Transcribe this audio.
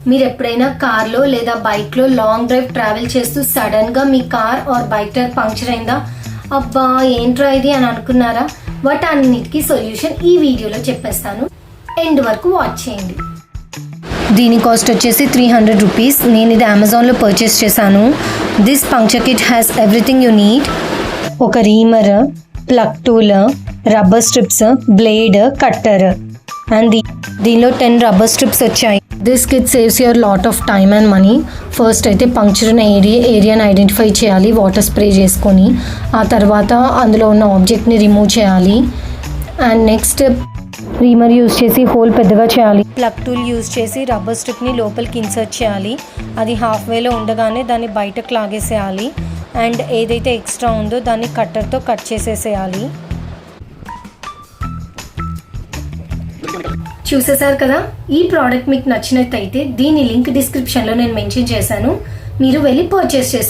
మీరు ఎప్పుడైనా కార్లో లేదా బైక్లో లాంగ్ డ్రైవ్ ట్రావెల్ చేస్తూ సడన్గా మీ car or bike tyre puncture అయిందా? అబ్బా ఏంట్రా ఇది అని అనుకున్నారా? వాటన్నిటికీ సొల్యూషన్ ఈ వీడియోలో చెప్పేస్తాను, ఎండ్ వరకు వాచ్ చేయండి. దీని కాస్ట్ వచ్చేసి 300 రూపీస్. నేను ఇది అమెజాన్లో పర్చేస్ చేశాను. This puncture kit has everything you need. ఒక reamer, plug tool, rubber strips, blade, cutter and దీనిలో 10 రబ్బర్ స్ట్రిప్స్ వచ్చాయి. This kit saves your lot of time and money. First అయితే పంక్చర్ ఉన్న ఏరియాని ఐడెంటిఫై చేయాలి వాటర్ స్ప్రే చేసుకొని. ఆ తర్వాత అందులో ఉన్న ఆబ్జెక్ట్ని రిమూవ్ చేయాలి. అండ్ నెక్స్ట్ రీమర్ యూజ్ చేసి హోల్ పెద్దగా చేయాలి. ప్లగ్ టూల్ యూజ్ చేసి రబ్బర్ స్ట్రిప్ని లోపలికి ఇన్సర్ట్ చేయాలి. అది హాఫ్ వేలో ఉండగానే దాన్ని బయటకు లాగేసేయాలి. అండ్ ఏదైతే ఎక్స్ట్రా ఉందో దాన్ని కట్టర్తో కట్ చేసేసేయాలి. చూసేసారు కదా. ఈ ప్రోడక్ట్ మీకు నచ్చినట్టయితే దీని లింక్ డిస్క్రిప్షన్లో నేను మెన్షన్ చేశాను, మీరు వెళ్ళి పర్చేస్ చేసుకోండి.